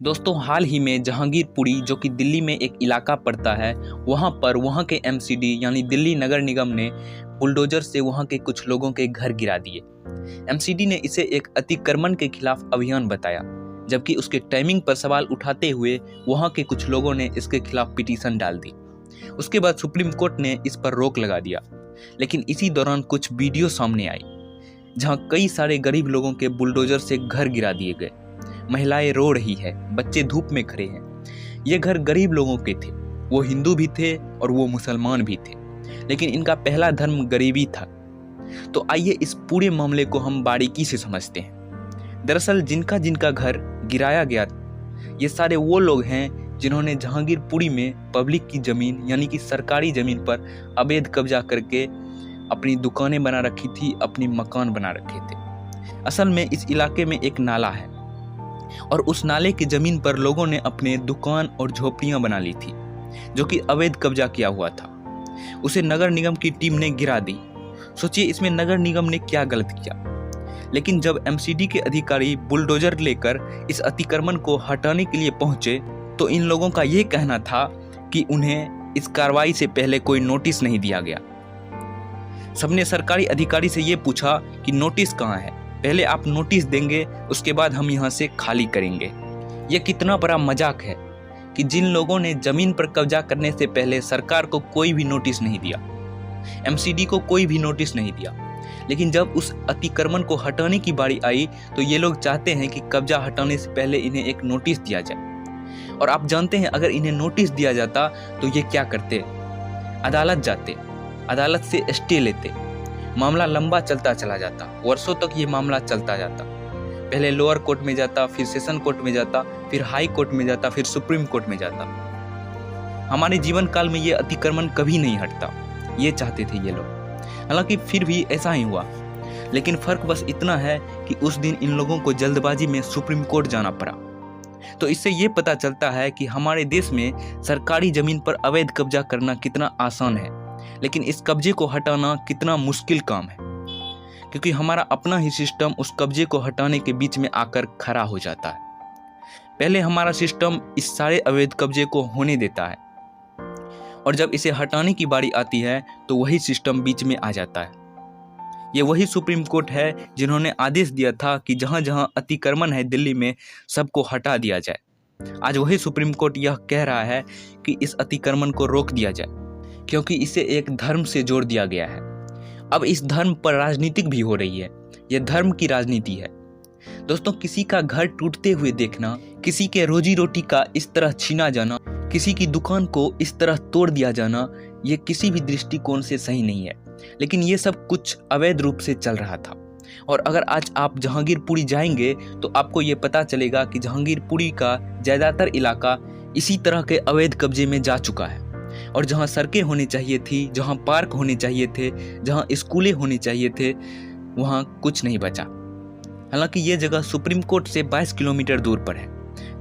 दोस्तों हाल ही में जहांगीरपुरी जो कि दिल्ली में एक इलाका पड़ता है, वहाँ पर वहाँ के एमसीडी यानी दिल्ली नगर निगम ने बुलडोजर से वहाँ के कुछ लोगों के घर गिरा दिए। एमसीडी ने इसे एक अतिक्रमण के खिलाफ अभियान बताया, जबकि उसके टाइमिंग पर सवाल उठाते हुए वहाँ के कुछ लोगों ने इसके खिलाफ पिटीशन डाल दी। उसके बाद सुप्रीम कोर्ट ने इस पर रोक लगा दिया। लेकिन इसी दौरान कुछ वीडियो सामने आई जहाँ कई सारे गरीब लोगों के बुलडोजर से घर गिरा दिए गए। महिलाएं रो रही है, बच्चे धूप में खड़े हैं। ये घर गरीब लोगों के थे, वो हिंदू भी थे और वो मुसलमान भी थे, लेकिन इनका पहला धर्म गरीबी था। तो आइए इस पूरे मामले को हम बारीकी से समझते हैं। दरअसल जिनका जिनका घर गिराया गया, ये सारे वो लोग हैं जिन्होंने जहांगीरपुरी में पब्लिक की ज़मीन यानी कि सरकारी ज़मीन पर अवैध कब्जा करके अपनी दुकानें बना रखी थी, अपनी मकान बना रखे थे। असल में इस इलाके में एक नाला है और उस नाले की ज़मीन पर लोगों ने अपने दुकान और झोपड़ियां बना ली थी, जो कि अवैध कब्जा किया हुआ था। उसे नगर निगम की टीम ने गिरा दी। सोचिए इसमें नगर निगम ने क्या गलत किया। लेकिन जब एमसीडी के अधिकारी बुलडोजर लेकर इस अतिक्रमण को हटाने के लिए पहुंचे तो इन लोगों का ये कहना था कि उन्हें इस कार्रवाई से पहले कोई नोटिस नहीं दिया गया। सबने सरकारी अधिकारी से ये पूछा कि नोटिस कहाँ है, पहले आप नोटिस देंगे, उसके बाद हम यहाँ से खाली करेंगे। ये कितना बड़ा मजाक है कि जिन लोगों ने ज़मीन पर कब्जा करने से पहले सरकार को कोई भी नोटिस नहीं दिया, एमसीडी को कोई भी नोटिस नहीं दिया, लेकिन जब उस अतिक्रमण को हटाने की बारी आई तो ये लोग चाहते हैं कि कब्जा हटाने से पहले इन्हें एक नोटिस दिया जाए। और आप जानते हैं अगर इन्हें नोटिस दिया जाता तो ये क्या करते, अदालत जाते, अदालत से स्टे लेते, मामला लंबा चलता चला जाता, वर्षों तक ये मामला चलता जाता। पहले लोअर कोर्ट में जाता, फिर सेशन कोर्ट में जाता, फिर हाई कोर्ट में जाता, फिर सुप्रीम कोर्ट में जाता। हमारे जीवन काल में ये अतिक्रमण कभी नहीं हटता, ये चाहते थे ये लोग। हालांकि फिर भी ऐसा ही हुआ, लेकिन फर्क बस इतना है कि उस दिन इन लोगों को जल्दबाजी में सुप्रीम कोर्ट जाना पड़ा। तो इससे ये पता चलता है कि हमारे देश में सरकारी जमीन पर अवैध कब्जा करना कितना आसान है, लेकिन इस कब्जे को हटाना कितना मुश्किल काम है, क्योंकि हमारा अपना ही सिस्टम उस कब्जे को हटाने के बीच में आकर खड़ा हो जाता है। पहले हमारा सिस्टम इस सारे अवैध कब्जे को होने देता है और जब इसे हटाने की बारी आती है तो वही सिस्टम बीच में आ जाता है। ये वही सुप्रीम कोर्ट है जिन्होंने आदेश दिया था कि जहाँ जहाँ अतिक्रमण है दिल्ली में सबको हटा दिया जाए। आज वही सुप्रीम कोर्ट यह कह रहा है कि इस अतिक्रमण को रोक दिया जाए, क्योंकि इसे एक धर्म से जोड़ दिया गया है। अब इस धर्म पर राजनीतिक भी हो रही है, यह धर्म की राजनीति है। दोस्तों किसी का घर टूटते हुए देखना, किसी के रोजी रोटी का इस तरह छीना जाना, किसी की दुकान को इस तरह तोड़ दिया जाना, ये किसी भी दृष्टिकोण से सही नहीं है। लेकिन ये सब कुछ अवैध रूप से चल रहा था। और अगर आज आप जहांगीरपुरी जाएंगे तो आपको ये पता चलेगा कि जहांगीरपुरी का ज़्यादातर इलाका इसी तरह के अवैध कब्जे में जा चुका है। और जहाँ सड़कें होनी चाहिए थी, जहाँ पार्क होने चाहिए थे, जहाँ स्कूलें होनी चाहिए थे, वहाँ कुछ नहीं बचा। हालांकि ये जगह सुप्रीम कोर्ट से 22 किलोमीटर दूर पर है।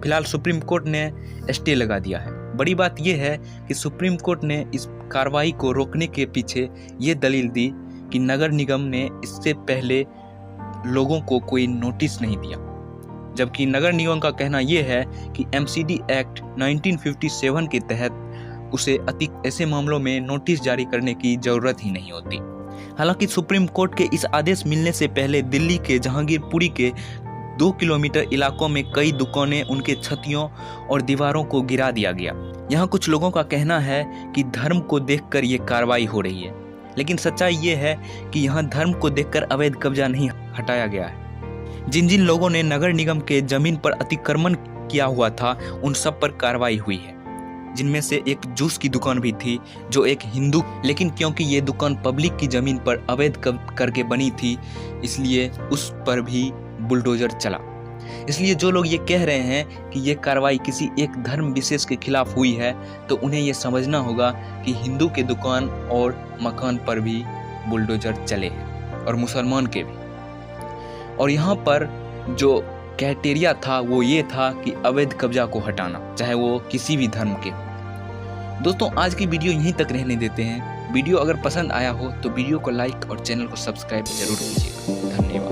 फिलहाल सुप्रीम कोर्ट ने स्टे लगा दिया है। बड़ी बात यह है कि सुप्रीम कोर्ट ने इस कार्रवाई को रोकने के पीछे ये दलील दी कि नगर निगम ने इससे पहले लोगों को कोई नोटिस नहीं दिया, जबकि नगर निगम का कहना यह है कि एमसीडी एक्ट 1957 के तहत उसे ऐसे मामलों में नोटिस जारी करने की जरूरत ही नहीं होती। हालांकि सुप्रीम कोर्ट के इस आदेश मिलने से पहले दिल्ली के जहांगीरपुरी के 2 किलोमीटर इलाकों में कई दुकानें, उनके छतियों और दीवारों को गिरा दिया गया। यहाँ कुछ लोगों का कहना है कि धर्म को देखकर ये कार्रवाई हो रही है, लेकिन सच्चाई ये है कि यहाँ धर्म को देखकर अवैध कब्जा नहीं हटाया गया है। जिन जिन लोगों ने नगर निगम के जमीन पर अतिक्रमण किया हुआ था उन सब पर कार्रवाई हुई है, जिनमें से एक जूस की दुकान भी थी जो एक हिंदू, लेकिन क्योंकि ये दुकान पब्लिक की ज़मीन पर अवैध करके बनी थी इसलिए उस पर भी बुलडोजर चला। इसलिए जो लोग ये कह रहे हैं कि ये कार्रवाई किसी एक धर्म विशेष के खिलाफ हुई है तो उन्हें ये समझना होगा कि हिंदू के दुकान और मकान पर भी बुलडोजर चले हैं और मुसलमान के भी। और यहाँ पर जो क्राइटेरिया था वो ये था कि अवैध कब्जा को हटाना, चाहे वो किसी भी धर्म के हो। दोस्तों आज की वीडियो यहीं तक रहने देते हैं। वीडियो अगर पसंद आया हो तो वीडियो को लाइक और चैनल को सब्सक्राइब जरूर कीजिएगा। धन्यवाद।